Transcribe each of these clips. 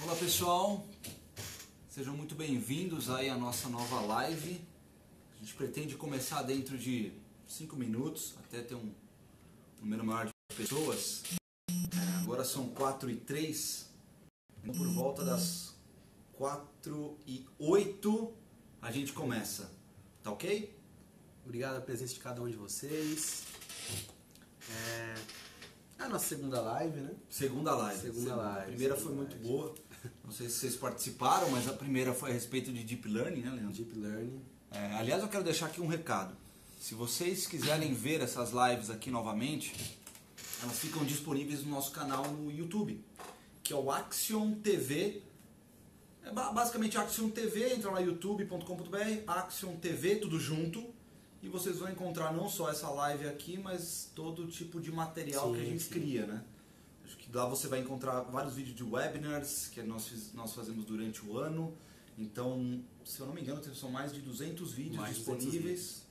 Olá pessoal, sejam muito bem-vindos aí à nossa nova live. A gente pretende começar dentro de 5 minutos, até ter um número maior de pessoas. Agora são 4h03, então por volta das 4h08 a gente começa, tá ok? Obrigado pela presença de cada um de vocês. É a nossa segunda live, né? Segunda live. A primeira foi muito boa. Não sei se vocês participaram, mas a primeira foi a respeito de Deep Learning, né, Leandro? Deep Learning. Aliás, eu quero deixar aqui um recado. Se vocês quiserem ver essas lives aqui novamente, elas ficam disponíveis no nosso canal no YouTube, que é o Axion TV. É basicamente Axion TV, entra lá youtube.com.br, Axion TV, tudo junto. E vocês vão encontrar não só essa live aqui, mas todo tipo de material que a gente cria, né? Acho que lá você vai encontrar vários vídeos de webinars que nós fazemos durante o ano. Então, se eu não me engano, são mais de 200 vídeos disponíveis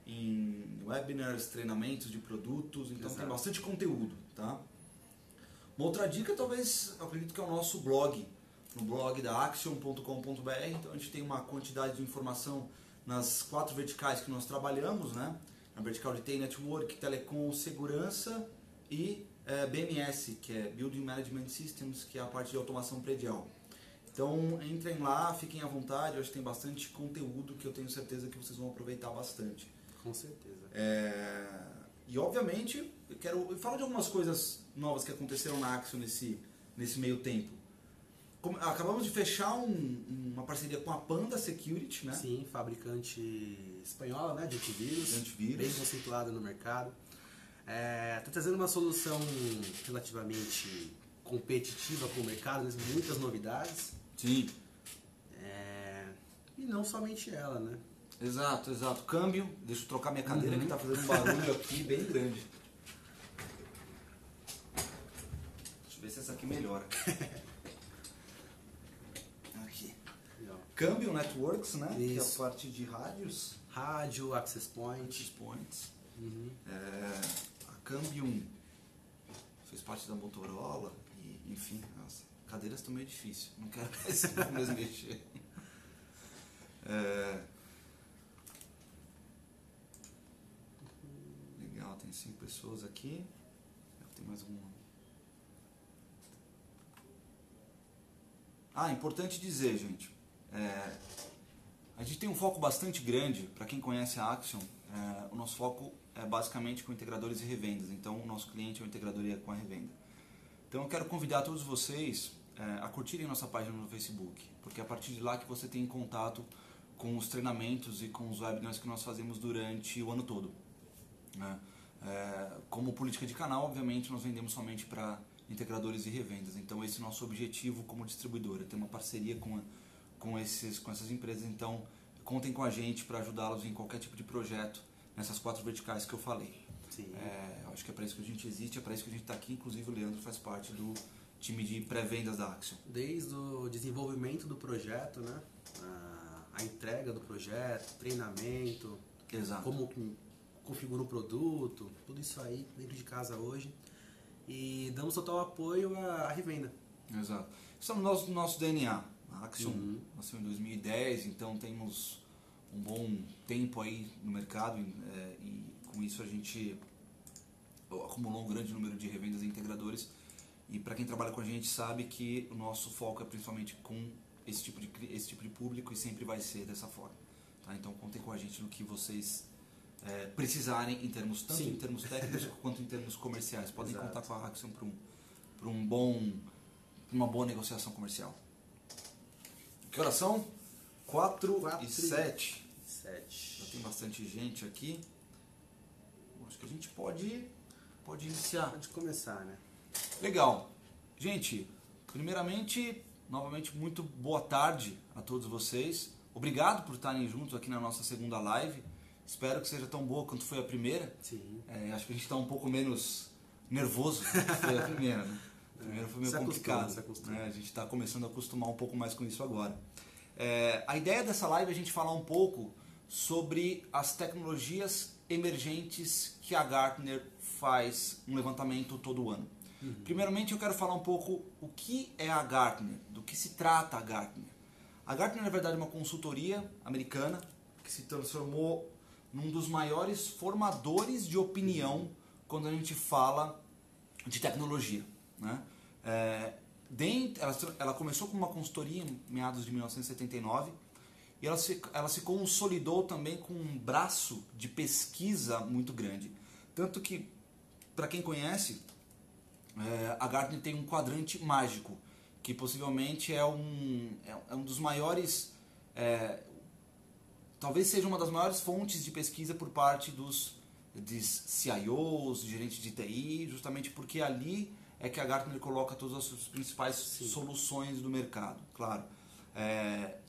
em webinars, treinamentos de produtos. Então tem bastante conteúdo, tá? Uma outra dica, talvez, eu acredito que é o nosso blog. No blog da axion.com.br. Então a gente tem uma quantidade de informação nas 4 verticais que nós trabalhamos, né? Na vertical de TI Network, Telecom, Segurança e BMS, que é Building Management Systems, que é a parte de automação predial. Então entrem lá, fiquem à vontade, eu acho que tem bastante conteúdo que eu tenho certeza que vocês vão aproveitar bastante. Com certeza. E obviamente, eu falo de algumas coisas novas que aconteceram na Axion nesse meio tempo. Acabamos de fechar uma parceria com a Panda Security, né? Sim, fabricante espanhola, né, de antivírus, bem conceituada no mercado. Está trazendo uma solução relativamente competitiva com o mercado, mas muitas novidades. Sim. E não somente ela, né? Exato. Câmbio, deixa eu trocar minha cadeira que está fazendo um barulho aqui bem grande. Deixa eu ver se essa aqui melhora. Aqui. Câmbio Networks, né? Isso. Que é a parte de rádios. Rádio, Access Point. Access Points. A Cambium fez parte da Motorola e, enfim, as cadeiras estão meio difíceis, não quero mais mexer. Legal, tem 5 pessoas aqui. Tem mais uma. Importante dizer, gente, a gente tem um foco bastante grande, para quem conhece a Axion, o nosso foco é basicamente com integradores e revendas, então o nosso cliente é uma integradoria com a revenda. Então eu quero convidar todos vocês a curtirem nossa página no Facebook, porque é a partir de lá que você tem contato com os treinamentos e com os webinars que nós fazemos durante o ano todo. Como política de canal, obviamente, nós vendemos somente para integradores e revendas, então esse é o nosso objetivo como distribuidora, ter uma parceria com essas empresas, então contem com a gente para ajudá-los em qualquer tipo de projeto nessas 4 verticais que eu falei. Sim. Acho que é para isso que a gente existe, é para isso que a gente está aqui, inclusive o Leandro faz parte do time de pré-vendas da Axion. Desde o desenvolvimento do projeto, né? A entrega do projeto, treinamento, Exato. como configura o produto, tudo isso aí dentro de casa hoje. E damos total apoio à revenda. Exato. Isso é no nosso DNA. A Axion nasceu em 2010, então temos um bom tempo aí no mercado e com isso a gente acumulou um grande número de revendas e integradores. E para quem trabalha com a gente sabe que o nosso foco é principalmente com esse tipo de público e sempre vai ser dessa forma. Tá? Então contem com a gente no que vocês precisarem, tanto em termos técnicos quanto em termos comerciais. Podem contar com a Axion para uma boa negociação comercial. Que horas são? 4h07. Já tem bastante gente aqui. Acho que a gente pode iniciar. Pode começar, né? Legal. Gente, primeiramente, novamente, muito boa tarde a todos vocês. Obrigado por estarem juntos aqui na nossa segunda live. Espero que seja tão boa quanto foi a primeira. Sim. Acho que a gente está um pouco menos nervoso do que foi a primeira, né? A primeira foi meio complicado. A gente está começando a acostumar um pouco mais com isso agora. A ideia dessa live é a gente falar um pouco sobre as tecnologias emergentes que a Gartner faz um levantamento todo ano. Primeiramente eu quero falar um pouco o que é a Gartner, do do que se trata a Gartner? A Gartner, na verdade, é uma consultoria americana que se transformou num dos maiores formadores de opinião quando a gente fala de tecnologia, né? Ela começou com uma consultoria em meados de 1979 e ela se consolidou também com um braço de pesquisa muito grande. Tanto que, para quem conhece, a Gartner tem um quadrante mágico, que possivelmente é um dos maiores, talvez seja uma das maiores fontes de pesquisa por parte dos CIOs, gerentes de TI, justamente porque ali é que a Gartner coloca todas as suas principais soluções do mercado, claro.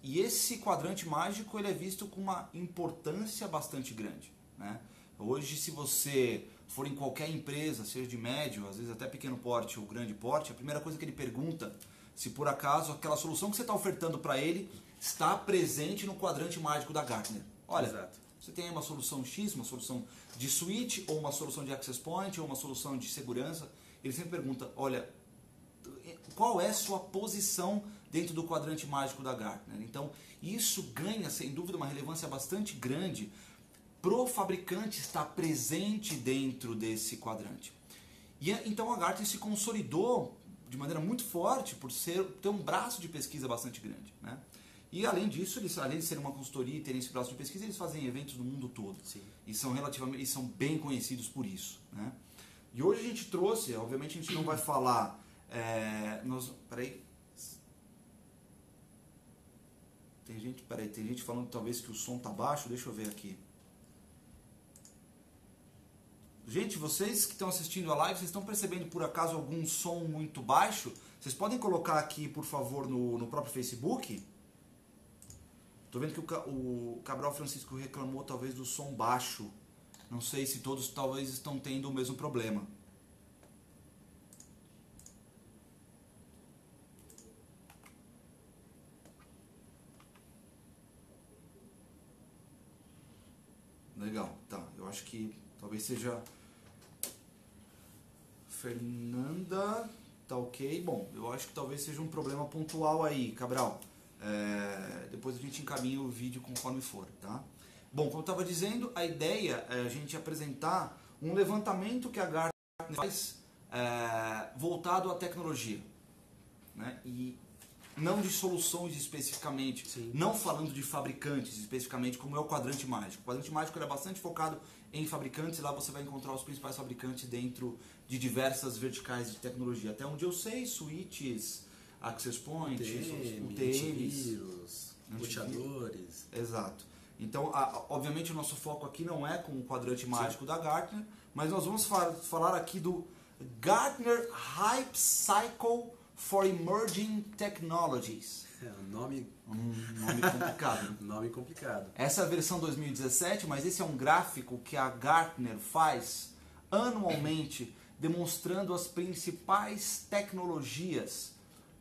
E esse quadrante mágico ele é visto com uma importância bastante grande, né? Hoje, se você for em qualquer empresa, seja de médio, às vezes até pequeno porte ou grande porte, a primeira coisa que ele pergunta se por acaso aquela solução que você está ofertando para ele está presente no quadrante mágico da Gartner. Olha, exato. Você tem uma solução X, uma solução de switch, ou uma solução de access point, ou uma solução de segurança. Ele sempre pergunta, olha, qual é a sua posição dentro do quadrante mágico da Gartner? Então, isso ganha, sem dúvida, uma relevância bastante grande pro fabricante estar presente dentro desse quadrante. E então a Gartner se consolidou de maneira muito forte por ter um braço de pesquisa bastante grande, né? E além disso, além de ser uma consultoria e terem esse braço de pesquisa, eles fazem eventos no mundo todo. Sim. E são bem conhecidos por isso, né? E hoje a gente trouxe, obviamente a gente não vai falar... peraí. Tem gente falando talvez que o som tá baixo, deixa eu ver aqui. Gente, vocês que estão assistindo a live, vocês estão percebendo por acaso algum som muito baixo? Vocês podem colocar aqui, por favor, no próprio Facebook? Estou vendo que o Cabral Francisco reclamou talvez do som baixo. Não sei se todos talvez estão tendo o mesmo problema. Legal, tá. Eu acho que talvez seja... Fernanda, tá ok? Bom, eu acho que talvez seja um problema pontual aí, Cabral. Depois a gente encaminha o vídeo conforme for, tá? Bom, como eu estava dizendo, a ideia é a gente apresentar um levantamento que a Gartner faz voltado à tecnologia, né? E não de soluções especificamente, sim, não falando de fabricantes especificamente, como é o quadrante mágico. O quadrante mágico é bastante focado em fabricantes, e lá você vai encontrar os principais fabricantes dentro de diversas verticais de tecnologia. Até onde eu sei, switches, access points, UTMs, roteadores. Exato. Então, obviamente o nosso foco aqui não é com o quadrante mágico da Gartner, mas nós vamos falar aqui do Gartner Hype Cycle for Emerging Technologies. Um nome complicado. Nome complicado. Essa é a versão 2017, mas esse é um gráfico que a Gartner faz anualmente, demonstrando as principais tecnologias,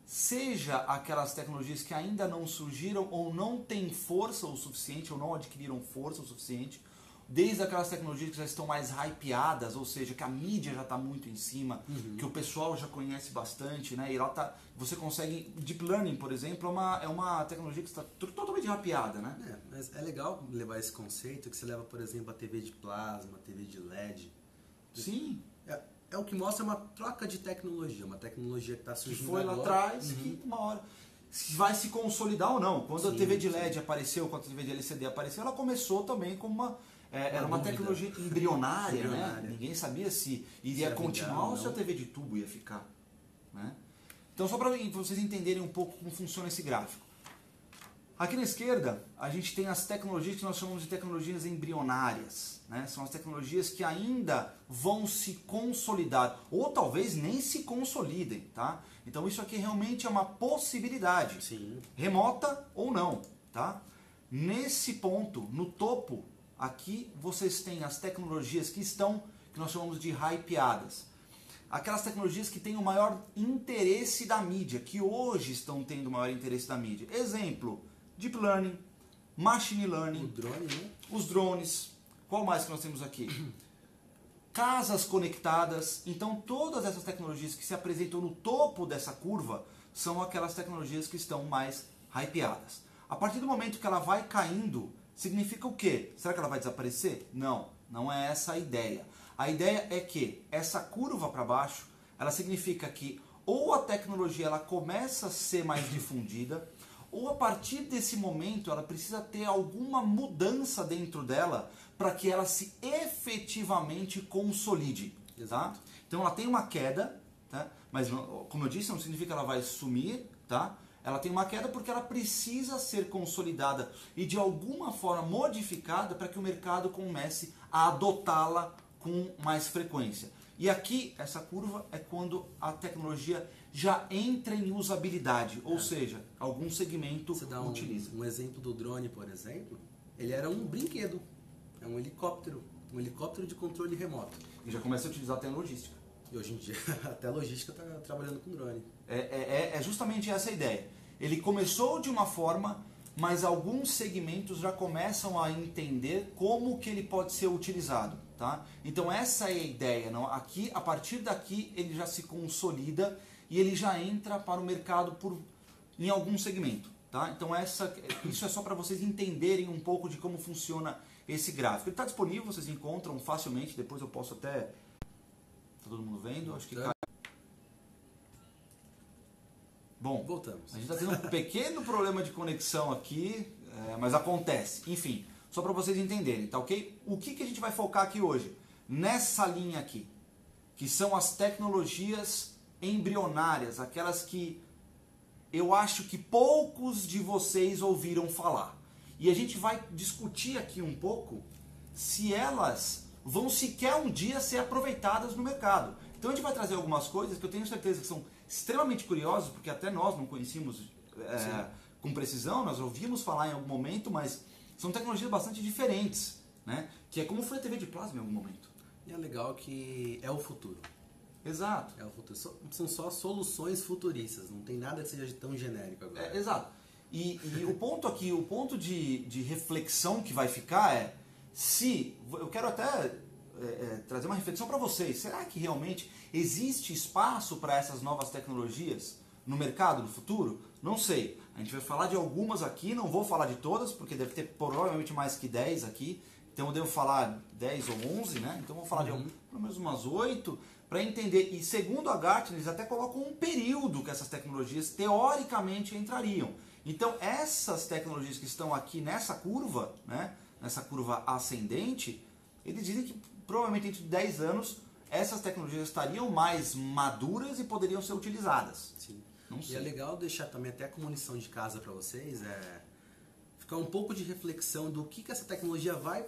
seja aquelas tecnologias que ainda não surgiram ou não têm força o suficiente, ou não adquiriram força o suficiente, desde aquelas tecnologias que já estão mais hypeadas, ou seja, que a mídia já está muito em cima, que o pessoal já conhece bastante, né? E lá você consegue... Deep Learning, por exemplo, é uma tecnologia que está totalmente hypeada, né? Mas é legal levar esse conceito que você leva, por exemplo, a TV de plasma, a TV de LED. Sim. É o que mostra uma troca de tecnologia, uma tecnologia que está surgindo que foi agora. Lá atrás, que uma hora vai se consolidar ou não. Quando a TV de LED apareceu, quando a TV de LCD apareceu, ela começou também como uma... era uma tecnologia embrionária, né? Ninguém sabia se iria continuar ou se a TV de tubo ia ficar, né? Então, só para vocês entenderem um pouco como funciona esse gráfico. Aqui na esquerda, a gente tem as tecnologias que nós chamamos de tecnologias embrionárias, né? São as tecnologias que ainda vão se consolidar, ou talvez nem se consolidem, tá? Então, isso aqui realmente é uma possibilidade, sim, remota ou não, tá? Nesse ponto, no topo, aqui vocês têm as tecnologias que nós chamamos de hypeadas. Aquelas tecnologias que têm o maior interesse da mídia, que hoje estão tendo o maior interesse da mídia. Exemplo, Deep Learning, Machine Learning, o drone, né? Os drones. Qual mais que nós temos aqui? casas conectadas. Então todas essas tecnologias que se apresentam no topo dessa curva são aquelas tecnologias que estão mais hypeadas. A partir do momento que ela vai caindo, significa o quê? Será que ela vai desaparecer? Não, não é essa a ideia. A ideia é que essa curva para baixo, ela significa que ou a tecnologia ela começa a ser mais difundida, ou a partir desse momento ela precisa ter alguma mudança dentro dela para que ela se efetivamente consolide. Tá? Então ela tem uma queda, tá? Mas como eu disse, não significa que ela vai sumir, tá? Ela tem uma queda porque ela precisa ser consolidada e de alguma forma modificada para que o mercado comece a adotá-la com mais frequência. E aqui, essa curva é quando a tecnologia já entra em usabilidade, ou seja, algum segmento Você dá utiliza. Um exemplo do drone, por exemplo, ele era um brinquedo, é um helicóptero de controle remoto. E já começa a utilizar até em logística. E hoje em dia, até a logística está trabalhando com drone. É justamente essa a ideia. Ele começou de uma forma, mas alguns segmentos já começam a entender como que ele pode ser utilizado. Tá? Então essa é a ideia. Não? Aqui, a partir daqui ele já se consolida e ele já entra para o mercado em algum segmento. Tá? Então isso é só para vocês entenderem um pouco de como funciona esse gráfico. Ele está disponível, vocês encontram facilmente, depois eu posso até... Está todo mundo vendo? Acho que cai. Bom, voltamos. A gente está tendo um pequeno problema de conexão aqui, mas acontece. Enfim, só para vocês entenderem, tá ok? O que a gente vai focar aqui hoje? Nessa linha aqui, que são as tecnologias embrionárias, aquelas que eu acho que poucos de vocês ouviram falar. E a gente vai discutir aqui um pouco se elas vão sequer um dia ser aproveitadas no mercado. Então a gente vai trazer algumas coisas que eu tenho certeza que são extremamente curiosas, porque até nós não conhecíamos com precisão, nós ouvimos falar em algum momento, mas são tecnologias bastante diferentes, né? Que é como foi a TV de plasma em algum momento. E é legal que é o futuro. Exato. É o futuro. São só soluções futuristas, não tem nada que seja tão genérico agora. Exato. E o ponto aqui, o ponto de reflexão que vai ficar é se... Eu quero até trazer uma reflexão para vocês. Será que realmente existe espaço para essas novas tecnologias no mercado no futuro? Não sei. A gente vai falar de algumas aqui, não vou falar de todas, porque deve ter provavelmente mais que 10 aqui. Então eu devo falar 10 ou 11, né? Então vou falar de pelo menos umas 8 para entender. E segundo a Gartner, eles até colocam um período que essas tecnologias teoricamente entrariam. Então essas tecnologias que estão aqui nessa curva, né? Nessa curva ascendente, eles dizem que provavelmente entre 10 anos essas tecnologias estariam mais maduras e poderiam ser utilizadas. Sim. Não sei. E é legal deixar também até como lição de casa para vocês, ficar um pouco de reflexão do que essa tecnologia vai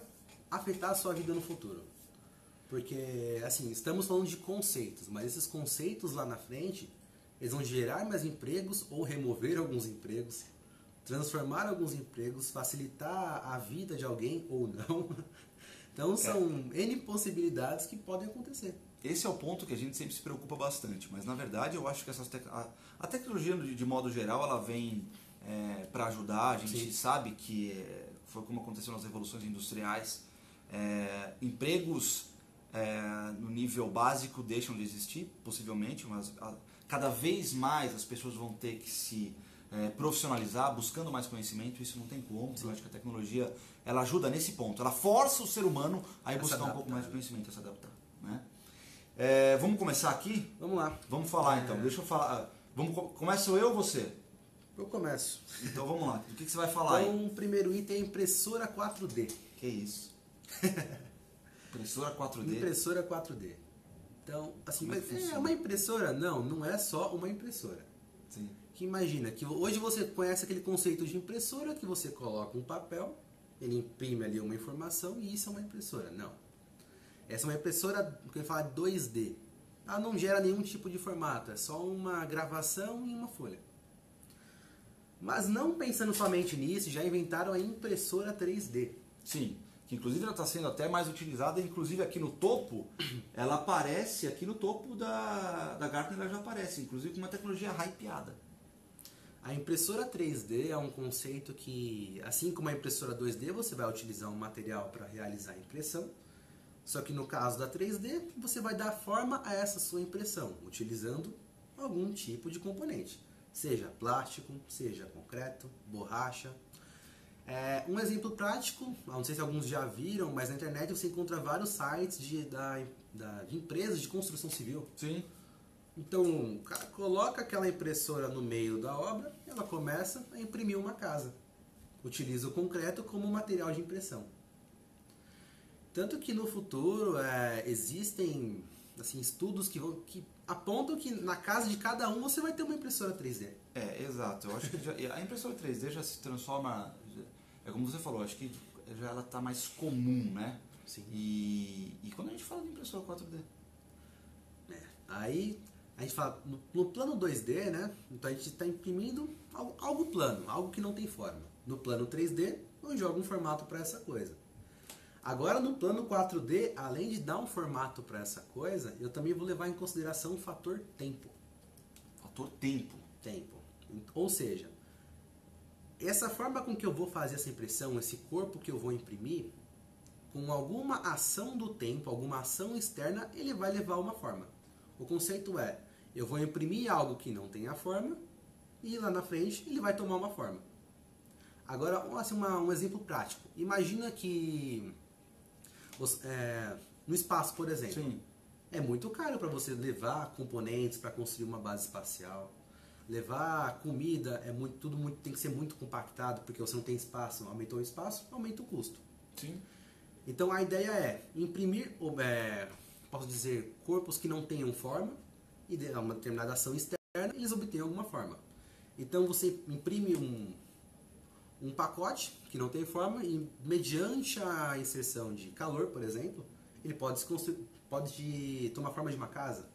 afetar a sua vida no futuro. Porque, assim, estamos falando de conceitos, mas esses conceitos lá na frente, eles vão gerar mais empregos ou remover alguns empregos, transformar alguns empregos, facilitar a vida de alguém ou não. Então são N possibilidades que podem acontecer. Esse é o ponto que a gente sempre se preocupa bastante, mas na verdade eu acho que a tecnologia de modo geral ela vem para ajudar. A gente sabe que foi como aconteceu nas revoluções industriais, empregos no nível básico deixam de existir, possivelmente, mas cada vez mais as pessoas vão ter que se profissionalizar, buscando mais conhecimento. Isso não tem como. Eu acho que a tecnologia ela ajuda nesse ponto, ela força o ser humano a ir buscar um pouco mais de conhecimento, a se adaptar, né? Vamos começar aqui? Vamos lá. Vamos falar então. Deixa eu falar. Começa eu ou você? Eu começo. Então vamos lá. Do que você vai falar aí? Então, o primeiro item é impressora 4D. Que isso? Impressora 4D? Impressora 4D. Então, assim, uma impressora? Não é só uma impressora. Sim. Que imagina que hoje você conhece aquele conceito de impressora que você coloca um papel, ele imprime ali uma informação e isso é uma impressora. Não. Essa é uma impressora, que eu ia falar 2D. Ela não gera nenhum tipo de formato, é só uma gravação e uma folha. Mas não pensando somente nisso, já inventaram a impressora 3D. Sim, que inclusive ela está sendo até mais utilizada, inclusive aqui no topo, ela aparece aqui no topo da Gartner, ela já aparece, inclusive com uma tecnologia hypeada. A impressora 3D é um conceito que, assim como a impressora 2D, você vai utilizar um material para realizar a impressão, Só que no caso da 3D, você vai dar forma a essa sua impressão, utilizando algum tipo de componente. Seja plástico, seja concreto, borracha. Um exemplo prático, não sei se alguns já viram, mas na internet você encontra vários sites de empresas de construção civil. Sim. Então, o cara coloca aquela impressora no meio da obra e ela começa a imprimir uma casa. Utiliza o concreto como material de impressão. Tanto que no futuro existem assim, estudos que apontam que na casa de cada um você vai ter uma impressora 3D. Exato. Eu acho que a impressora 3D já se transforma, é como você falou, acho que já ela está mais comum, né? Sim. E quando a gente fala de impressora 4D? Aí a gente fala, no plano 2D, né? Então a gente está imprimindo algo plano, algo que não tem forma. No plano 3D, eu jogo um formato para essa coisa. Agora no plano 4D, além de dar um formato para essa coisa, eu também vou levar em consideração o fator tempo. Fator tempo? Tempo. Ou seja, essa forma com que eu vou fazer essa impressão, esse corpo que eu vou imprimir, com alguma ação do tempo, alguma ação externa, ele vai levar uma forma. O conceito é, eu vou imprimir algo que não tem a forma e lá na frente ele vai tomar uma forma. Agora, assim, um exemplo prático. Imagina que no espaço, por exemplo, sim, é muito caro para você levar componentes para construir uma base espacial. Levar comida, tem que ser muito compactado, porque você não tem espaço. Aumentou o espaço, aumenta o custo. Sim. Então a ideia é imprimir, posso dizer, corpos que não tenham forma e de uma determinada ação externa, eles obtêm alguma forma. Então você imprime um pacote que não tem forma e mediante a inserção de calor, por exemplo, ele pode tomar forma de uma casa.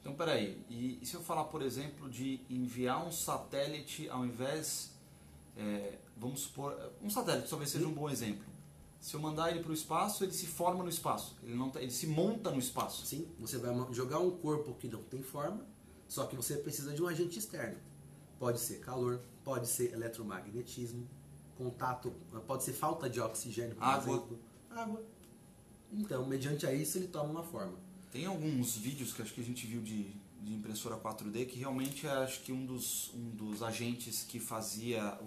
Então, peraí, e se eu falar, por exemplo, de enviar um satélite ao invés, vamos supor, um satélite talvez seja um bom exemplo. Se eu mandar ele para o espaço, ele se forma no espaço, ele se monta no espaço. Sim, você vai jogar um corpo que não tem forma, só que você precisa de um agente externo. Pode ser calor, pode ser eletromagnetismo, contato, pode ser falta de oxigênio, por exemplo. Água. Então, mediante a isso, ele toma uma forma. Tem alguns vídeos que acho que a gente viu de impressora 4D que realmente acho que um dos agentes que fazia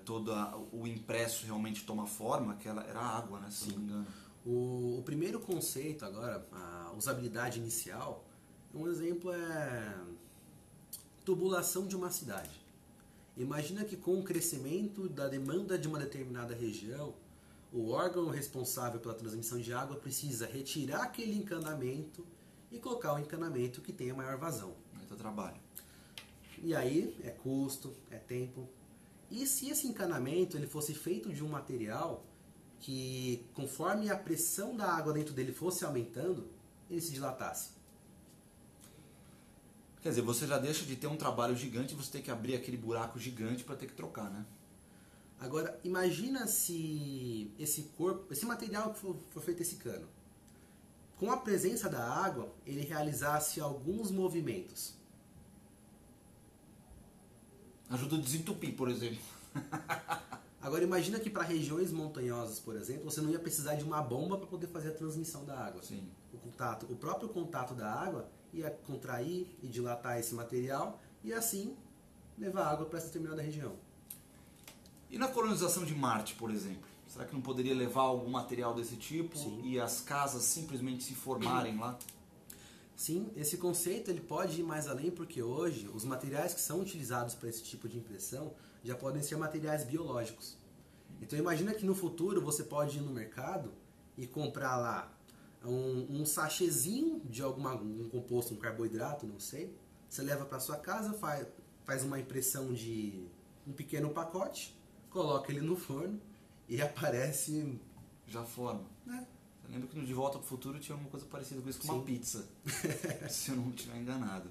todo o impresso realmente tomar forma, que era a água, né, se não me engano. O primeiro conceito agora, a usabilidade inicial, um exemplo é tubulação de uma cidade. Imagina que com o crescimento da demanda de uma determinada região, o órgão responsável pela transmissão de água precisa retirar aquele encanamento e colocar o encanamento que tenha maior vazão. Muito trabalho. E aí é custo, é tempo. E se esse encanamento ele fosse feito de um material que, conforme a pressão da água dentro dele fosse aumentando, ele se dilatasse? Quer dizer, você já deixa de ter um trabalho gigante e você tem que abrir aquele buraco gigante para ter que trocar, né? Agora, imagina se esse material que foi feito esse cano, com a presença da água, ele realizasse alguns movimentos. Ajuda a desentupir, por exemplo. Agora, imagina que para regiões montanhosas, por exemplo, você não ia precisar de uma bomba para poder fazer a transmissão da água. Sim. O próprio contato da água ia contrair e dilatar esse material e assim levar água para essa determinada região. E na colonização de Marte, por exemplo? Será que não poderia levar algum material desse tipo? Sim. E as casas simplesmente se formarem lá? Sim, esse conceito ele pode ir mais além porque hoje os materiais que são utilizados para esse tipo de impressão já podem ser materiais biológicos. Então imagina que no futuro você pode ir no mercado e comprar lá um sachêzinho de um composto, um carboidrato, não sei. Você leva para sua casa, faz uma impressão de um pequeno pacote, coloca ele no forno e aparece... Já forma. Eu lembro que no De Volta para o Futuro tinha uma coisa parecida com isso, com uma pizza. Se eu não estiver enganado.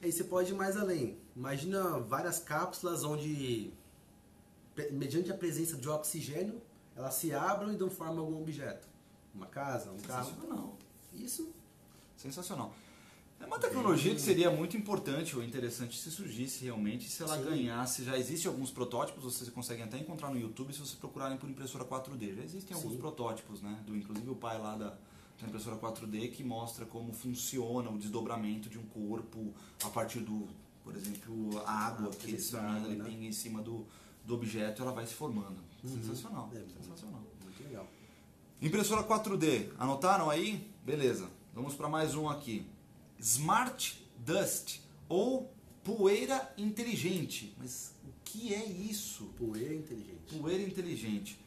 Aí você pode ir mais além. Imagina várias cápsulas onde, mediante a presença de oxigênio, elas se abram e dão forma a algum objeto. Uma casa, um carro. Sensacional. Isso. Sensacional. É uma tecnologia que seria muito importante ou interessante se surgisse realmente, se ela ganhasse. Já existem alguns protótipos, vocês conseguem até encontrar no YouTube se vocês procurarem por impressora 4D. Já existem alguns protótipos, né? Inclusive o pai lá da impressora 4D que mostra como funciona o desdobramento de um corpo a partir do, por exemplo, a água que ele pinga em cima do objeto, ela vai se formando. Sensacional. Sensacional. Muito legal. Impressora 4D, anotaram aí? Beleza. Vamos para mais um aqui. Smart Dust ou poeira inteligente. Mas o que é isso? Poeira inteligente. Poeira inteligente.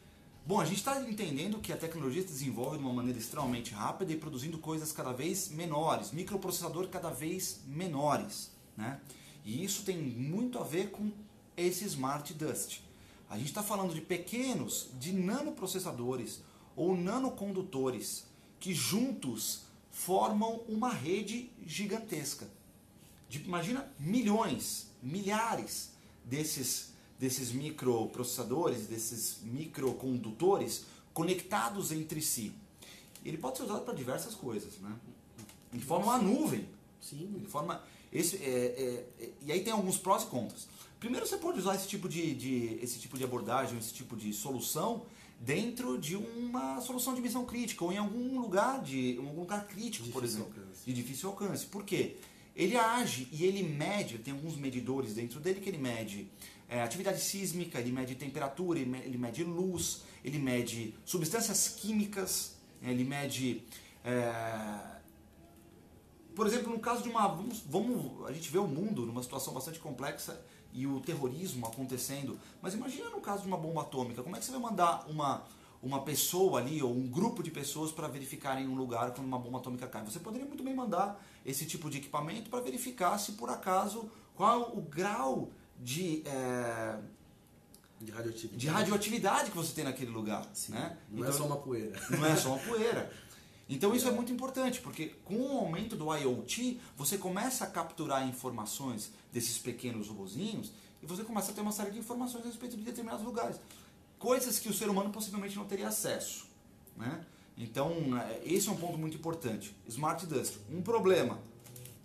Bom, a gente está entendendo que a tecnologia se desenvolve de uma maneira extremamente rápida e produzindo coisas cada vez menores, microprocessador cada vez menores, né? E isso tem muito a ver com esse Smart Dust. A gente está falando de nanoprocessadores ou nanocondutores que juntos formam uma rede gigantesca. Imagina milhões, milhares desses microprocessadores, desses microcondutores conectados entre si. Ele pode ser usado para diversas coisas, né? Ele forma uma nuvem. Sim. Ele forma e aí tem alguns prós e contras. Primeiro, você pode usar esse tipo de abordagem, esse tipo de solução dentro de uma solução de missão crítica ou em algum lugar crítico, por exemplo, de difícil alcance. Por quê? Ele age e ele mede, tem alguns medidores dentro dele que ele mede atividade sísmica, ele mede temperatura, ele mede luz, ele mede substâncias químicas, ele mede... por exemplo, no caso de a gente vê o mundo numa situação bastante complexa e o terrorismo acontecendo, mas imagina no caso de uma bomba atômica, como é que você vai mandar uma pessoa ali ou um grupo de pessoas para verificarem um lugar quando uma bomba atômica cai? Você poderia muito bem mandar esse tipo de equipamento para verificar se por acaso qual o grau de radioatividade que você tem naquele lugar. Sim, né? Não é só uma poeira. Não é só uma poeira. Então isso é muito importante, porque com o aumento do IoT, você começa a capturar informações desses pequenos robozinhos e você começa a ter uma série de informações a respeito de determinados lugares. Coisas que o ser humano possivelmente não teria acesso. Né? Então, esse é um ponto muito importante. Smart Dust. Um problema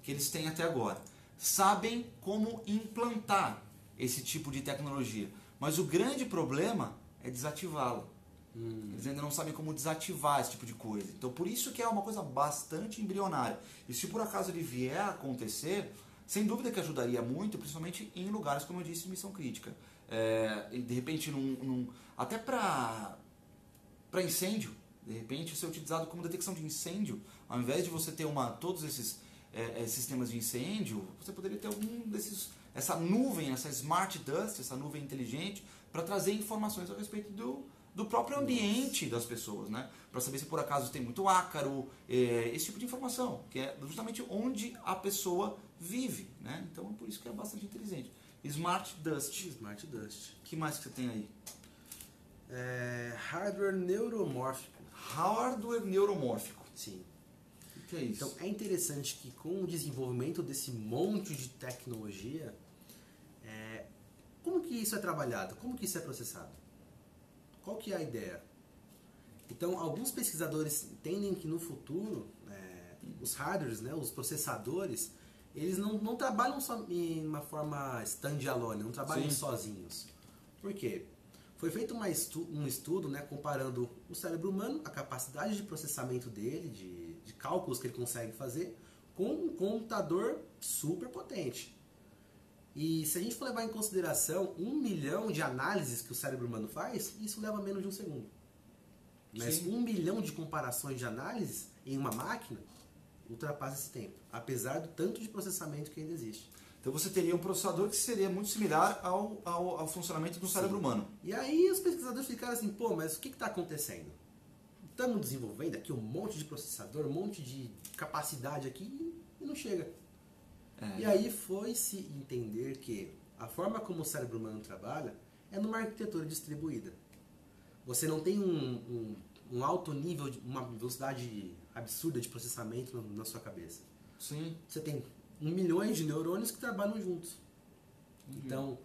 que eles têm até agora. Sabem como implantar esse tipo de tecnologia. Mas o grande problema é desativá-la. Eles ainda não sabem como desativar esse tipo de coisa. Então, por isso que é uma coisa bastante embrionária. E se por acaso ele vier a acontecer, sem dúvida que ajudaria muito, principalmente em lugares, como eu disse, de missão crítica. De repente, até para incêndio, de repente, ser utilizado como detecção de incêndio, ao invés de você ter todos esses sistemas de incêndio, você poderia ter essa nuvem, essa Smart Dust, essa nuvem inteligente, para trazer informações a respeito do próprio ambiente das pessoas, né? Para saber se por acaso tem muito ácaro, esse tipo de informação, que é justamente onde a pessoa vive, né? Então, por isso que é bastante inteligente. Smart Dust. Smart Dust. O que mais que você tem aí? Hardware neuromórfico. Hardware neuromórfico. Sim. O que é isso? Então, é interessante que com o desenvolvimento desse monte de tecnologia, como que isso é trabalhado? Como que isso é processado? Qual que é a ideia? Então, alguns pesquisadores entendem que no futuro, os hardwares, né, os processadores, eles não trabalham só em uma forma standalone, não trabalham sozinhos. Por quê? Foi feito um estudo, né, comparando o cérebro humano, a capacidade de processamento dele, de cálculos que ele consegue fazer, com um computador super potente. E se a gente for levar em consideração 1 milhão de análises que o cérebro humano faz, isso leva menos de um segundo. Mas 1 milhão de comparações de análises em uma máquina ultrapassa esse tempo, apesar do tanto de processamento que ainda existe. Então você teria um processador que seria muito similar ao funcionamento do cérebro humano. E aí os pesquisadores ficaram assim, mas o que está acontecendo? Estamos desenvolvendo aqui um monte de processador, um monte de capacidade aqui e não chega. E aí foi-se entender que a forma como o cérebro humano trabalha é numa arquitetura distribuída. Você não tem um alto nível, uma velocidade absurda de processamento na sua cabeça. Sim. Você tem 1 milhão de neurônios que trabalham juntos. Então,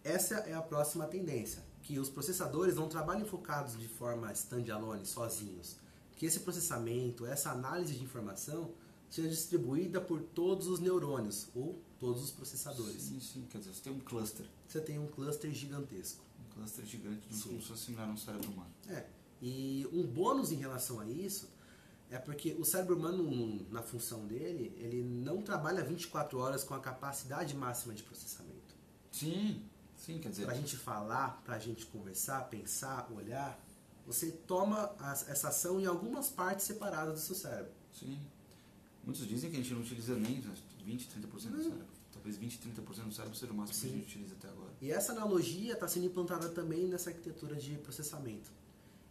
essa é a próxima tendência. Que os processadores não trabalhem focados de forma standalone, sozinhos. Que esse processamento, essa análise de informação seja distribuída por todos os neurônios ou todos os processadores. Sim. Quer dizer, você tem um cluster. Você tem um cluster gigantesco. Um cluster gigante de como se fosse similar a um cérebro humano. E um bônus em relação a isso é porque o cérebro humano, na função dele, ele não trabalha 24 horas com a capacidade máxima de processamento. Sim, quer dizer... Pra gente falar, pra gente conversar, pensar, olhar, você toma essa ação em algumas partes separadas do seu cérebro. Sim. Muitos dizem que a gente não utiliza nem 20, 30% do cérebro. Talvez 20, 30% do cérebro seja o máximo que a gente utiliza até agora. E essa analogia está sendo implantada também nessa arquitetura de processamento.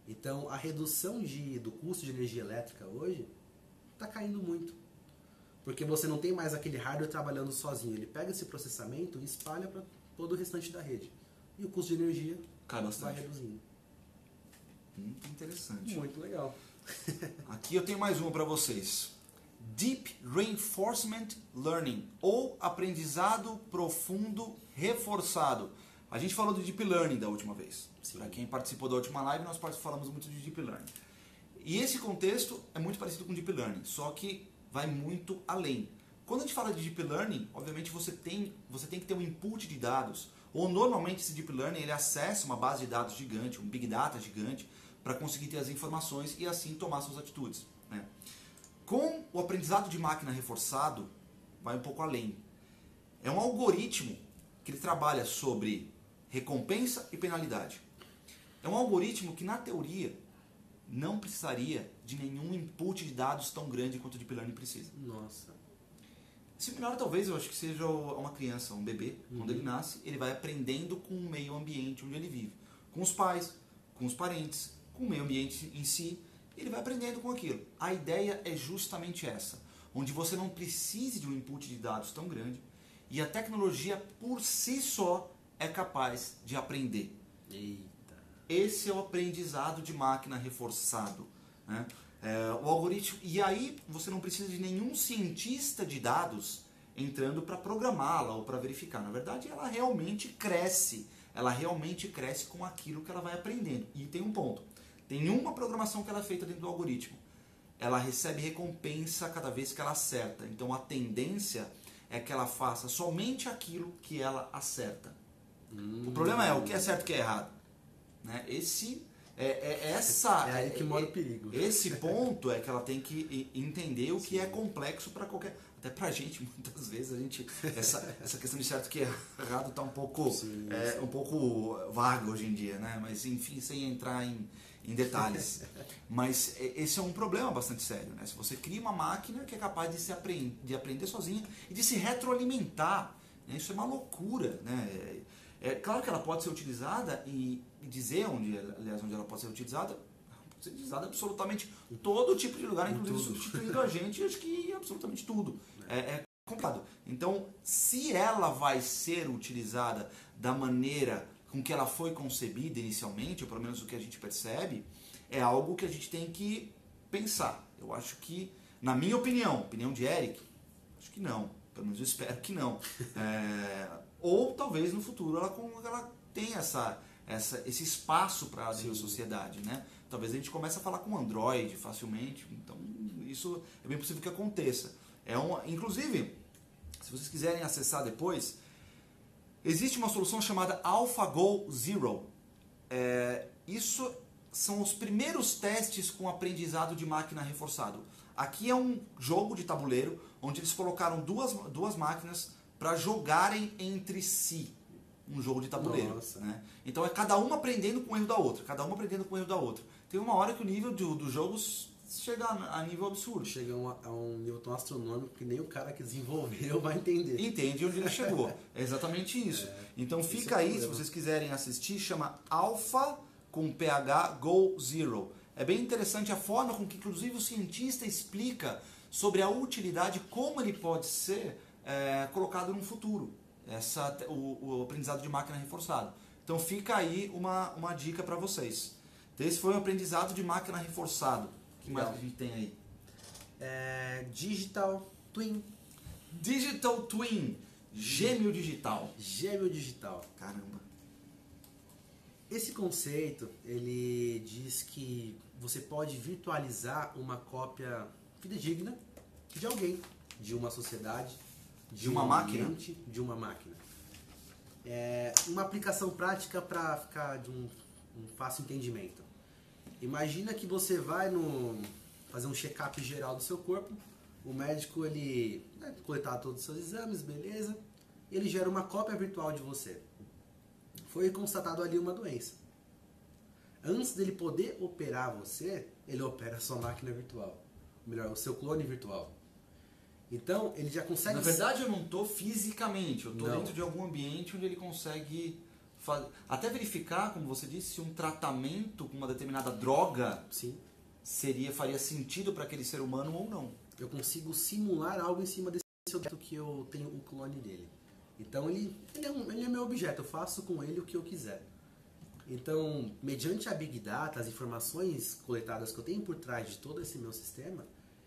Então, a redução do custo de energia elétrica hoje está caindo muito. Porque você não tem mais aquele hardware trabalhando sozinho. Ele pega esse processamento e espalha para todo o restante da rede. E o custo de energia vai reduzindo. Muito interessante. Muito legal. Aqui eu tenho mais uma para vocês. Deep Reinforcement Learning, ou aprendizado profundo reforçado. A gente falou do Deep Learning da última vez. Para quem participou da última live, nós falamos muito de Deep Learning. E esse contexto é muito parecido com Deep Learning, só que vai muito além. Quando a gente fala de Deep Learning, obviamente você tem que ter um input de dados, ou normalmente esse Deep Learning ele acessa uma base de dados gigante, um Big Data gigante, para conseguir ter as informações e assim tomar suas atitudes, né? Com o aprendizado de máquina reforçado, vai um pouco além. É um algoritmo que ele trabalha sobre recompensa e penalidade. É um algoritmo que, na teoria, não precisaria de nenhum input de dados tão grande quanto o Deep Learning precisa. Nossa. Similar, talvez, eu acho que seja uma criança, um bebê. Quando ele nasce, ele vai aprendendo com o meio ambiente onde ele vive. Com os pais, com os parentes, com o meio ambiente em si. Ele vai aprendendo com aquilo. A ideia é justamente essa, onde você não precise de um input de dados tão grande e a tecnologia por si só é capaz de aprender. Eita. Esse é o aprendizado de máquina reforçado, né? O algoritmo, e aí você não precisa de nenhum cientista de dados entrando para programá-la ou para verificar. Na verdade, ela realmente cresce com aquilo que ela vai aprendendo. E tem um ponto. Tem uma programação que ela é feita dentro do algoritmo. Ela recebe recompensa cada vez que ela acerta. Então a tendência é que ela faça somente aquilo que ela acerta. O problema é o que é certo e o que é errado. Né? É aí que mora o perigo. Esse ponto é que ela tem que entender o que é complexo para qualquer... Até pra gente, muitas vezes, essa questão de certo e que é errado está um pouco vaga hoje em dia, né? Mas enfim, sem entrar em detalhes. Mas esse é um problema bastante sério, né? Se você cria uma máquina que é capaz de aprender sozinha e de se retroalimentar, né? Isso é uma loucura, né? É claro que ela pode ser utilizada e dizer onde ela pode ser utilizada absolutamente todo tipo de lugar, inclusive substituindo a gente, acho que absolutamente tudo. É complicado. Então, se ela vai ser utilizada da maneira com que ela foi concebida inicialmente, ou pelo menos o que a gente percebe, é algo que a gente tem que pensar. Eu acho que, na minha opinião de Eric, acho que não. Pelo menos eu espero que não. Ou talvez no futuro ela tenha esse espaço para dentro da sociedade, né? Talvez a gente comece a falar com Android facilmente. Então, isso é bem possível que aconteça. Inclusive, se vocês quiserem acessar depois, existe uma solução chamada AlphaGo Zero. Isso são os primeiros testes com aprendizado de máquina reforçado. Aqui é um jogo de tabuleiro onde eles colocaram duas máquinas para jogarem entre si. Um jogo de tabuleiro. Né? Então é cada uma aprendendo com o erro da outra. Tem uma hora que o nível dos jogos chega a nível absurdo. Chega a um nível tão astronômico que nem o cara que desenvolveu vai entender. Entende onde ele chegou. É exatamente isso. Então fica aí, se vocês quiserem assistir, chama Alpha com PH Go Zero. É bem interessante a forma com que inclusive o cientista explica sobre a utilidade, como ele pode ser colocado no futuro. O aprendizado de máquina reforçado. Então fica aí uma dica para vocês. Então, esse foi o aprendizado de máquina reforçado. O que mais que a gente tem aí? Digital Twin. Digital Twin. Gêmeo digital. Gêmeo digital. Caramba. Esse conceito, ele diz que você pode virtualizar uma cópia fidedigna de alguém, de uma sociedade, de uma máquina, de uma máquina. Uma aplicação prática para ficar de um fácil entendimento. Imagina que você vai fazer um check-up geral do seu corpo, o médico ele coletar todos os seus exames, beleza, e ele gera uma cópia virtual de você. Foi constatado ali uma doença. Antes dele poder operar você, ele opera a sua máquina virtual. Ou melhor, o seu clone virtual. Então, ele já consegue... Na verdade, eu não estou fisicamente, eu estou dentro de algum ambiente onde ele consegue até verificar, como você disse, se um tratamento com uma determinada droga Sim. faria sentido para aquele ser humano ou não. Eu consigo simular algo em cima desse objeto que eu tenho o clone dele. Então, ele é meu objeto, eu faço com ele o que eu quiser. Então, mediante a Big Data, as informações coletadas que eu tenho por trás de todo esse meu sistema,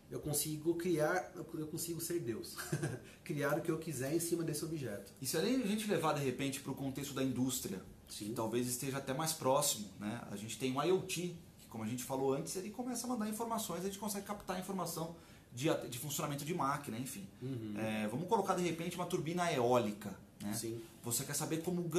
eu consigo ser Deus. Criar o que eu quiser em cima desse objeto. E se a gente levar, de repente, para o contexto da indústria, que talvez esteja até mais próximo, né? A gente tem o IoT, que como a gente falou antes, ele começa a mandar informações, a gente consegue captar informação de funcionamento de máquina, enfim. Vamos colocar, de repente, uma turbina eólica. Né? Sim. Você quer saber como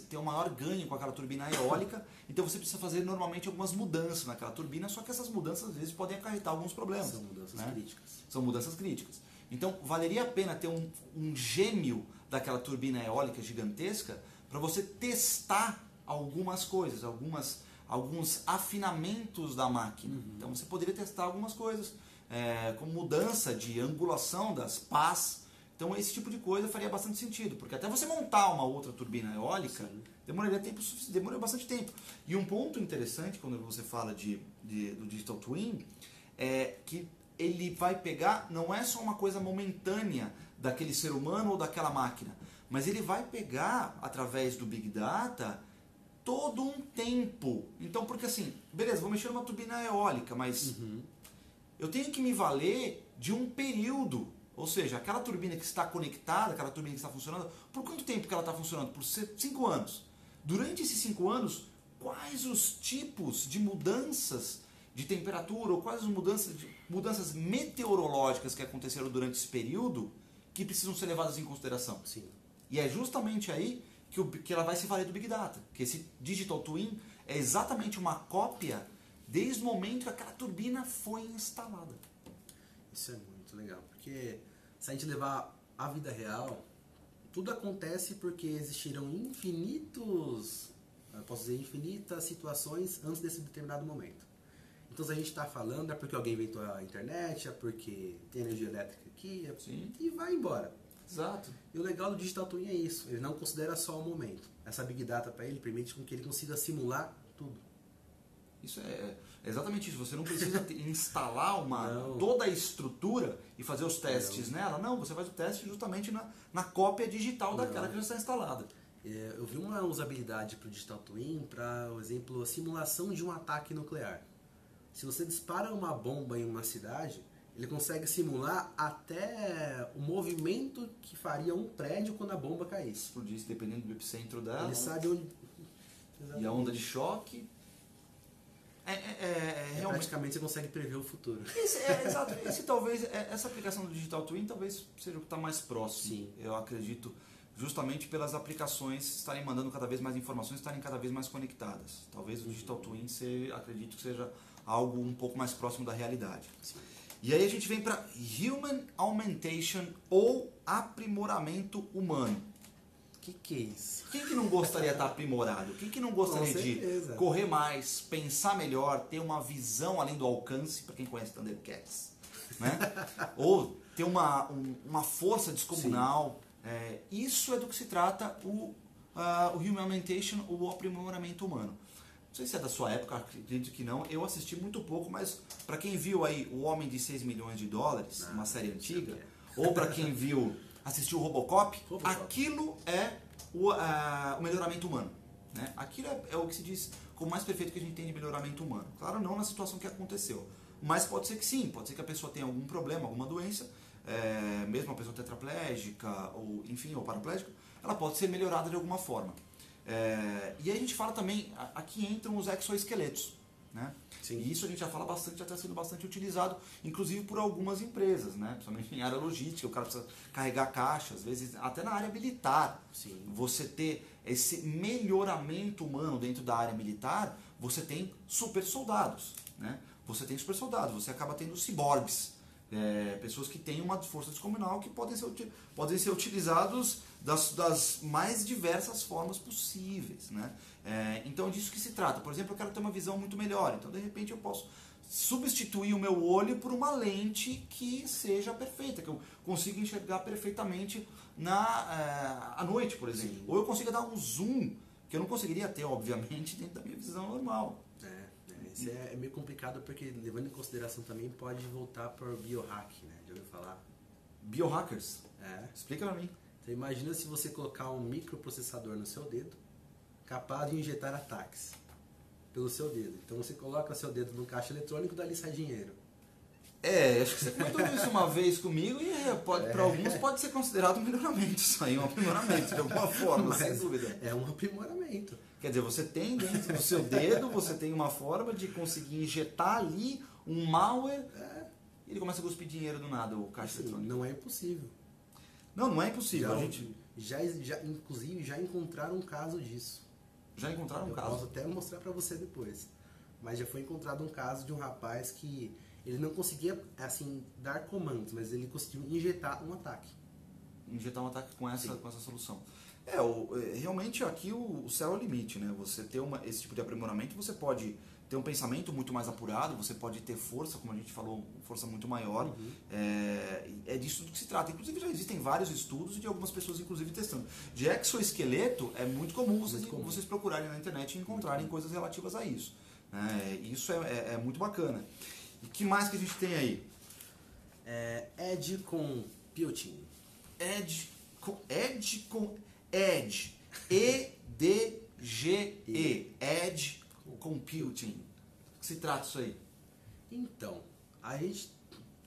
ter um maior ganho com aquela turbina eólica, então você precisa fazer normalmente algumas mudanças naquela turbina, só que essas mudanças às vezes podem acarretar alguns problemas. São mudanças críticas. São mudanças críticas. Então valeria a pena ter um gêmeo daquela turbina eólica gigantesca para você testar algumas coisas, alguns afinamentos da máquina. Então você poderia testar algumas coisas, como mudança de angulação das pás. Então esse tipo de coisa faria bastante sentido, porque até você montar uma outra turbina eólica demora bastante tempo. E um ponto interessante quando você fala do Digital Twin é que ele vai pegar, não é só uma coisa momentânea daquele ser humano ou daquela máquina, mas ele vai pegar, através do Big Data, todo um tempo. Então, porque assim, beleza, vou mexer numa turbina eólica, mas eu tenho que me valer de um período. Ou seja, aquela turbina que está conectada, aquela turbina que está funcionando, por quanto tempo que ela está funcionando? Por 5 anos. Durante esses 5 anos, quais os tipos de mudanças de temperatura ou quais as mudanças meteorológicas que aconteceram durante esse período que precisam ser levadas em consideração? Sim. E é justamente aí que ela vai se valer do Big Data. Que esse Digital Twin é exatamente uma cópia desde o momento que aquela turbina foi instalada. Isso é muito legal, porque se a gente levar a vida real, tudo acontece porque existiram infinitas situações antes desse determinado momento. Então se a gente está falando é porque alguém inventou a internet, é porque tem energia elétrica aqui, e vai embora. Exato. E o legal do Digital Twin é isso, ele não considera só o momento. Essa Big Data para ele permite com que ele consiga simular tudo. Isso é exatamente isso. Você não precisa instalar toda a estrutura e fazer os testes nela. Não, você faz o teste justamente na cópia digital daquela que já está instalada. Eu vi uma usabilidade para o Digital Twin, para, por exemplo, a simulação de um ataque nuclear. Se você dispara uma bomba em uma cidade, ele consegue simular até o movimento que faria um prédio quando a bomba caísse. Explodisse, dependendo do epicentro dela. Ele sabe onde... E a onda de choque... realmente... Praticamente você consegue prever o futuro. Exato. Essa aplicação do Digital Twin talvez seja o que está mais próximo. Sim. Eu acredito, justamente pelas aplicações estarem mandando cada vez mais informações, estarem cada vez mais conectadas. Talvez o Digital Twin, acredito que seja algo um pouco mais próximo da realidade. Sim. E aí a gente vem para Human Augmentation ou aprimoramento humano. O que é isso? Quem que não gostaria de estar aprimorado? Quem que não gostaria de correr mais, pensar melhor, ter uma visão além do alcance, para quem conhece Thundercats, né? Ou ter uma força descomunal. Isso é do que se trata o Human Augmentation ou o aprimoramento humano. Não sei se é da sua época, acredito que não. Eu assisti muito pouco, mas para quem viu aí O Homem de 6 milhões de dólares, uma série antiga, ou para quem assistiu o Robocop, aquilo é o melhoramento humano. Né? Aquilo é o que se diz como mais perfeito que a gente tem de melhoramento humano. Claro, não na situação que aconteceu. Mas pode ser que sim, pode ser que a pessoa tenha algum problema, alguma doença, mesmo a pessoa tetraplégica, ou enfim, ou paraplégica, ela pode ser melhorada de alguma forma. E aí a gente fala também, aqui entram os exoesqueletos. né? Sim. E isso a gente já fala bastante, já está sendo bastante utilizado, inclusive por algumas empresas, né? Principalmente em área logística, o cara precisa carregar caixa, às vezes até na área militar. Sim. Você ter esse melhoramento humano dentro da área militar, você tem super soldados, né? Você tem super soldados, você acaba tendo ciborgues, pessoas que têm uma força descomunal que podem ser utilizados das mais diversas formas possíveis, né? Então é disso que se trata. Por exemplo, eu quero ter uma visão muito melhor, então de repente eu posso substituir o meu olho por uma lente que seja perfeita, que eu consiga enxergar perfeitamente à noite, por exemplo. Sim. Ou eu consiga dar um zoom que eu não conseguiria ter, obviamente, dentro da minha visão normal. Isso é meio complicado porque, levando em consideração também, pode voltar por biohack, né? Já ouviu falar? Biohackers? É. Explica pra mim. Então imagina se você colocar um microprocessador no seu dedo, capaz de injetar ataques pelo seu dedo. Então você coloca seu dedo no caixa eletrônico e dali sai dinheiro. Acho que você comentou isso uma vez comigo e para alguns pode ser considerado um melhoramento, isso aí, um aprimoramento de alguma forma, sem dúvida. É um aprimoramento. Quer dizer, você tem dentro do seu dedo, você tem uma forma de conseguir injetar ali um malware e ele começa a cuspir dinheiro do nada, o caixa eletrônico. Não é impossível. Não é impossível. Inclusive, já encontraram um caso disso. Já encontraram um caso? Eu posso até mostrar para você depois. Mas já foi encontrado um caso de um rapaz que ele não conseguia, assim, dar comandos, mas ele conseguiu injetar um ataque. Injetar um ataque com essa solução. Realmente aqui o céu é o limite, né? Você ter esse tipo de aprimoramento, você pode ter um pensamento muito mais apurado, você pode ter força, como a gente falou, força muito maior. Uhum. É disso que se trata. Inclusive já existem vários estudos e de algumas pessoas, inclusive, testando. De exoesqueleto é muito comum vocês procurarem na internet e encontrarem coisas relativas a isso. Isso é muito bacana. E o que mais que a gente tem aí? Edge com Computing. Edge. E-D-G-E. Edge Computing. O que se trata isso aí? Então, a gente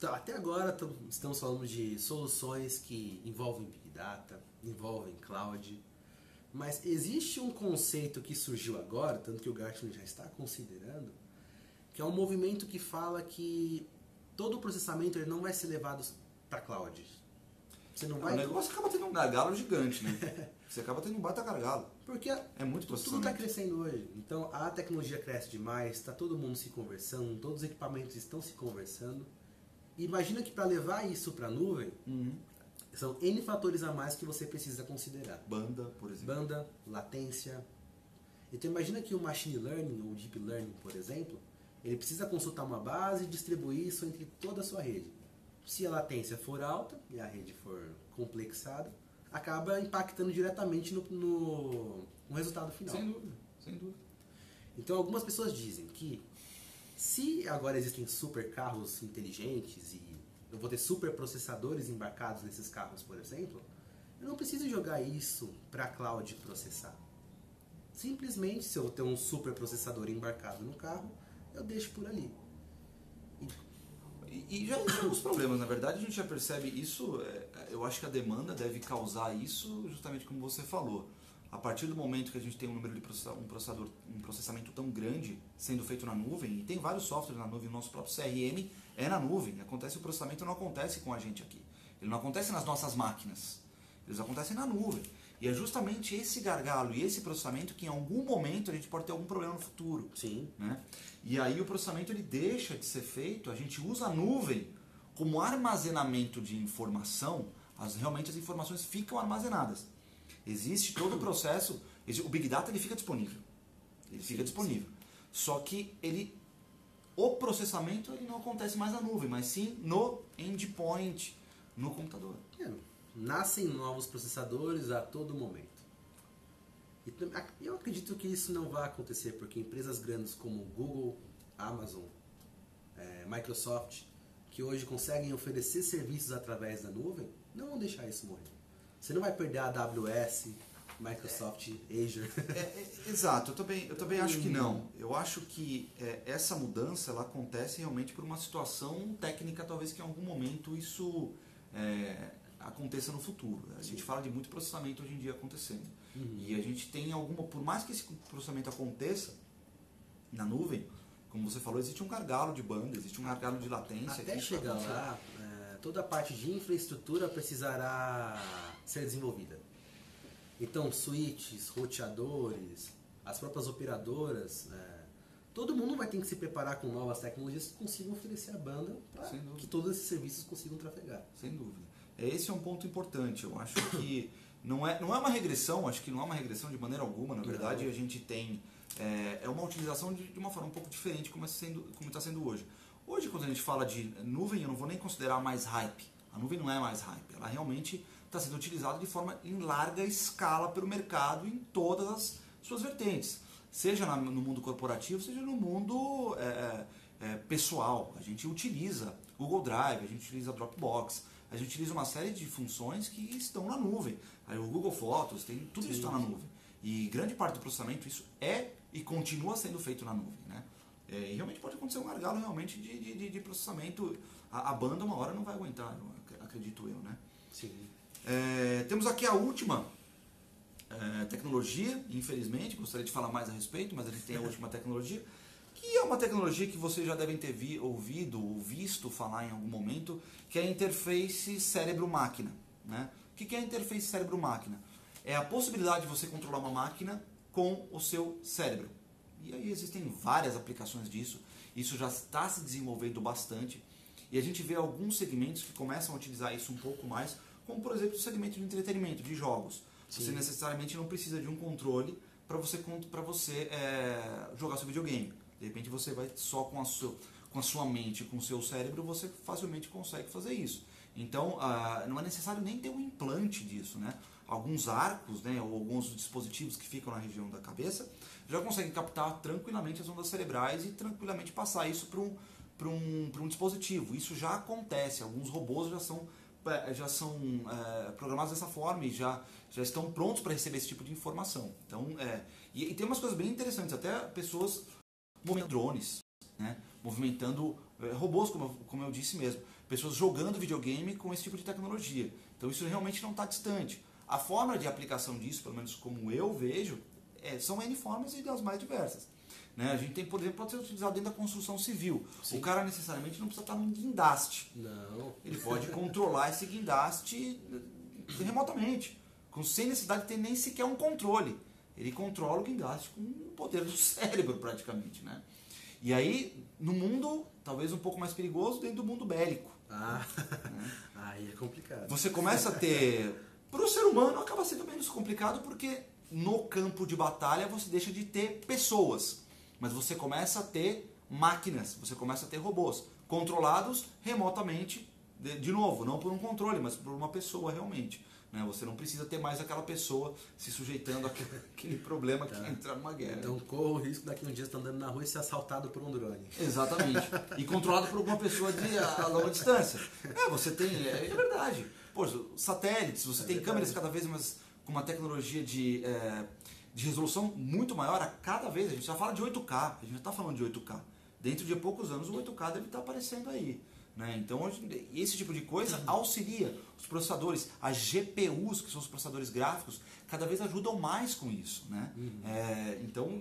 até agora estamos falando de soluções que envolvem Big Data, envolvem Cloud, mas existe um conceito que surgiu agora, tanto que o Gartner já está considerando, que é um movimento que fala que todo o processamento ele não vai ser levado para Cloud. Você não vai... O negócio acaba tendo um gargalo gigante, né? Você acaba tendo um baita gargalo. Porque é muito tudo está crescendo hoje. Então a tecnologia cresce demais, está todo mundo se conversando, todos os equipamentos estão se conversando. E imagina que para levar isso para a nuvem, são N fatores a mais que você precisa considerar. Banda, por exemplo. Banda, latência. Então imagina que o Machine Learning ou Deep Learning, por exemplo, ele precisa consultar uma base e distribuir isso entre toda a sua rede. Se a latência for alta e a rede for complexada, acaba impactando diretamente no resultado final. Sem dúvida, sem dúvida. Então algumas pessoas dizem que se agora existem super carros inteligentes e eu vou ter super processadores embarcados nesses carros, por exemplo, eu não preciso jogar isso para a cloud processar. Simplesmente, se eu ter um super processador embarcado no carro, eu deixo por ali. E já tem alguns problemas, na verdade a gente já percebe isso, eu acho que a demanda deve causar isso justamente como você falou. A partir do momento que a gente tem um número de um processamento tão grande sendo feito na nuvem, e tem vários softwares na nuvem, o nosso próprio CRM é na nuvem, o processamento não acontece com a gente aqui. Ele não acontece nas nossas máquinas, eles acontecem na nuvem. E é justamente esse gargalo e esse processamento que em algum momento a gente pode ter algum problema no futuro. Sim. Né? E aí o processamento ele deixa de ser feito, a gente usa a nuvem como armazenamento de informação, realmente as informações ficam armazenadas. Existe todo o processo, o Big Data ele fica disponível. Ele fica disponível. Sim. Só que o processamento ele não acontece mais na nuvem, mas sim no endpoint, no computador. Nascem novos processadores a todo momento. E eu acredito que isso não vai acontecer, porque empresas grandes como Google, Amazon, Microsoft, que hoje conseguem oferecer serviços através da nuvem, não vão deixar isso morrer. Você não vai perder a AWS, Microsoft, Azure. Exato, eu também acho que não. Eu acho que essa mudança ela acontece realmente por uma situação técnica, talvez que em algum momento isso aconteça no futuro. A gente fala de muito processamento hoje em dia acontecendo. E a gente tem por mais que esse processamento aconteça na nuvem, como você falou, existe um gargalo de banda, existe um gargalo de latência. Até chegar lá, toda a parte de infraestrutura precisará ser desenvolvida. Então, switches, roteadores, as próprias operadoras, todo mundo vai ter que se preparar com novas tecnologias que consigam oferecer à banda para que todos esses serviços consigam trafegar. Sem dúvida. Esse é um ponto importante. Eu acho que não é uma regressão, acho que não é uma regressão de maneira alguma. Na verdade, a gente tem uma utilização de uma forma um pouco diferente como está sendo hoje. Hoje, quando a gente fala de nuvem, eu não vou nem considerar mais hype. A nuvem não é mais hype. Ela realmente está sendo utilizada de forma em larga escala pelo mercado em todas as suas vertentes. Seja no mundo corporativo, seja no mundo pessoal. A gente utiliza Google Drive, a gente utiliza Dropbox, a gente utiliza uma série de funções que estão na nuvem. Aí o Google Fotos, tudo isso está na nuvem. E grande parte do processamento, isso é e continua sendo feito na nuvem. Né? E realmente pode acontecer um gargalo realmente de processamento. A banda uma hora não vai aguentar, acredito eu. Né? Sim. Temos aqui a última tecnologia, infelizmente, gostaria de falar mais a respeito, mas a gente tem a última tecnologia, que é uma tecnologia que vocês já devem ter ouvido ou visto falar em algum momento, que é a interface cérebro-máquina. Né? O que é a interface cérebro-máquina? É a possibilidade de você controlar uma máquina com o seu cérebro. E aí existem várias aplicações disso, isso já está se desenvolvendo bastante, e a gente vê alguns segmentos que começam a utilizar isso um pouco mais, como por exemplo o segmento de entretenimento, de jogos. Sim. Você necessariamente não precisa de um controle para você jogar seu videogame. De repente você vai só com a sua mente, com o seu cérebro, você facilmente consegue fazer isso. Então não é necessário nem ter um implante disso. Né? Alguns arcos, né, ou alguns dispositivos que ficam na região da cabeça já conseguem captar tranquilamente as ondas cerebrais e tranquilamente passar isso para um dispositivo. Isso já acontece, alguns robôs já são programados dessa forma e já estão prontos para receber esse tipo de informação. Então, e tem umas coisas bem interessantes, até pessoas movimentando drones, né? Movimentando robôs, como eu disse mesmo, pessoas jogando videogame com esse tipo de tecnologia. Então isso realmente não está distante. A forma de aplicação disso, pelo menos como eu vejo, são N formas e das mais diversas. Né? A gente tem, por exemplo, pode ser utilizado dentro da construção civil. Sim. O cara necessariamente não precisa estar num guindaste. Não. Ele pode controlar esse guindaste remotamente, sem necessidade de ter nem sequer um controle. Ele controla o guindaste com o poder do cérebro, praticamente. Né? E aí, no mundo, talvez um pouco mais perigoso, dentro do mundo bélico. Né? Aí é complicado. Você começa a ter... Para o ser humano acaba sendo menos complicado porque no campo de batalha você deixa de ter pessoas. Mas você começa a ter máquinas, você começa a ter robôs controlados remotamente, de novo, não por um controle, mas por uma pessoa realmente. Né? Você não precisa ter mais aquela pessoa se sujeitando àquele problema que entrar numa guerra. Então corra o risco daqui um dia você estar andando na rua e ser assaltado por um drone. Exatamente. E controlado por alguma pessoa a longa distância. Você tem, é verdade. Pô, satélites, você tem câmeras cada vez mais com uma tecnologia de resolução muito maior a cada vez. A gente já fala de 8K, a gente já está falando de 8K. Dentro de poucos anos o 8K deve estar aparecendo aí. Né? Então esse tipo de coisa auxilia os processadores, as GPUs, que são os processadores gráficos, cada vez ajudam mais com isso. Né? Então,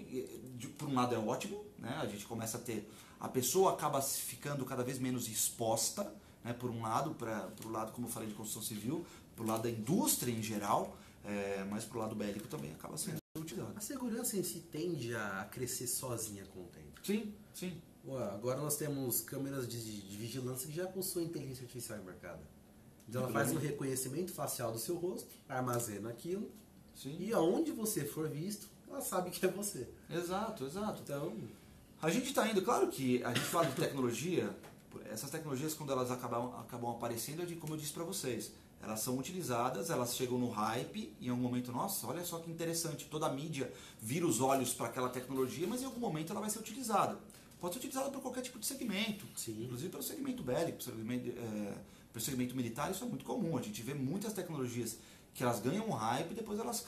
por um lado é ótimo, né? A gente começa a ter, a pessoa acaba ficando cada vez menos exposta, né? Por um lado, para o lado, como eu falei, de construção civil, para o lado da indústria em geral, mas para o lado bélico também acaba sendo utilizado. A segurança em si tende a crescer sozinha com o tempo. Sim, sim. Agora nós temos câmeras de vigilância que já possuem inteligência artificial embarcada. Então ela faz um reconhecimento facial do seu rosto, armazena aquilo, sim, e aonde você for visto, ela sabe que é você. Exato. Então, a gente está indo, claro que a gente fala de tecnologia, essas tecnologias quando elas acabam aparecendo, como eu disse para vocês, elas são utilizadas, elas chegam no hype e em algum momento, nossa, olha só que interessante, toda a mídia vira os olhos para aquela tecnologia, mas em algum momento ela vai ser utilizada. Pode ser utilizada por qualquer tipo de segmento, sim, inclusive pelo segmento bélico, pelo segmento militar, isso é muito comum. A gente vê muitas tecnologias que elas ganham um hype, depois elas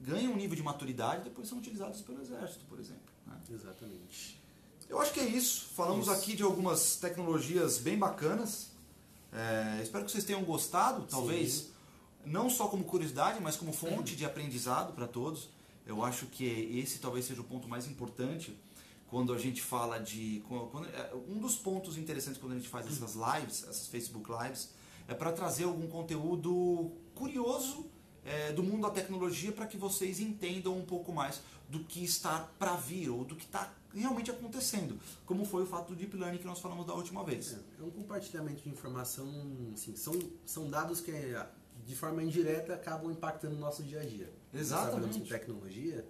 ganham um nível de maturidade e depois são utilizadas pelo exército, por exemplo. Né? Exatamente. Eu acho que é isso. Falamos aqui de algumas tecnologias bem bacanas. Espero que vocês tenham gostado, talvez, sim, não só como curiosidade, mas como fonte de aprendizado para todos. Eu acho que esse talvez seja o ponto mais importante quando a gente fala de... um dos pontos interessantes quando a gente faz essas lives, essas Facebook Lives, é para trazer algum conteúdo curioso do mundo da tecnologia para que vocês entendam um pouco mais do que está para vir ou do que está realmente acontecendo, como foi o fato do Deep Learning que nós falamos da última vez. É um compartilhamento de informação, assim, são dados que de forma indireta acabam impactando o nosso dia a dia. Exatamente. Nós trabalhamos com tecnologia,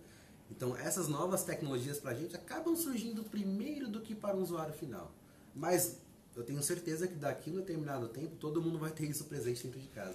então essas novas tecnologias para a gente acabam surgindo primeiro do que para um usuário final. Mas eu tenho certeza que daqui a um determinado tempo todo mundo vai ter isso presente dentro de casa.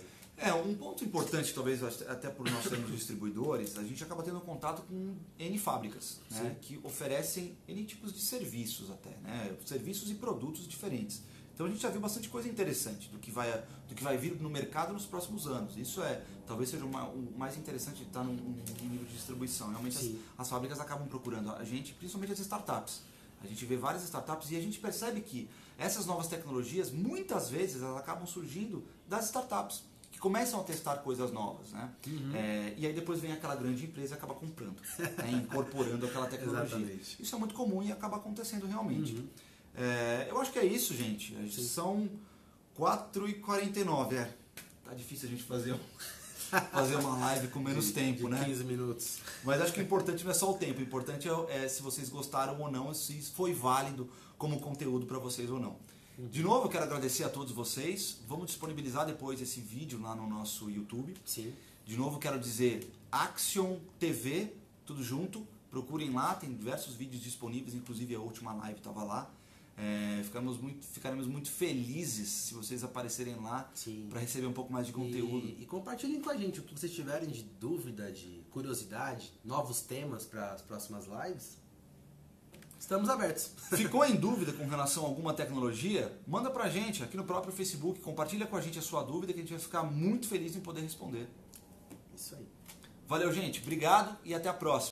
Um ponto importante, talvez até por nós sermos distribuidores, a gente acaba tendo contato com N fábricas, né, que oferecem N tipos de serviços até, né, serviços e produtos diferentes. Então a gente já viu bastante coisa interessante do que vai vir no mercado nos próximos anos. Isso talvez seja o mais interessante de estar num nível de distribuição. Realmente as fábricas acabam procurando a gente, principalmente as startups. A gente vê várias startups e a gente percebe que essas novas tecnologias, muitas vezes, elas acabam surgindo das startups, que começam a testar coisas novas, né? E aí depois vem aquela grande empresa e acaba comprando, né? Incorporando aquela tecnologia. Exatamente. Isso é muito comum e acaba acontecendo realmente. Eu acho que é isso, gente. São 4h49. Tá difícil a gente fazer uma live com menos tempo, né? 15 minutos. Mas acho que o importante não é só o tempo. O importante é se vocês gostaram ou não, se foi válido como conteúdo para vocês ou não. De novo, eu quero agradecer a todos vocês. Vamos disponibilizar depois esse vídeo lá no nosso YouTube. Sim. De novo, quero dizer Axion TV, tudo junto. Procurem lá, tem diversos vídeos disponíveis, inclusive a última live estava lá. Ficaremos muito felizes se vocês aparecerem lá para receber um pouco mais de conteúdo. E compartilhem com a gente o que vocês tiverem de dúvida, de curiosidade, novos temas para as próximas lives. Estamos abertos. Ficou em dúvida com relação a alguma tecnologia? Manda pra gente aqui no próprio Facebook, compartilha com a gente a sua dúvida que a gente vai ficar muito feliz em poder responder. Isso aí. Valeu, gente. Obrigado e até a próxima.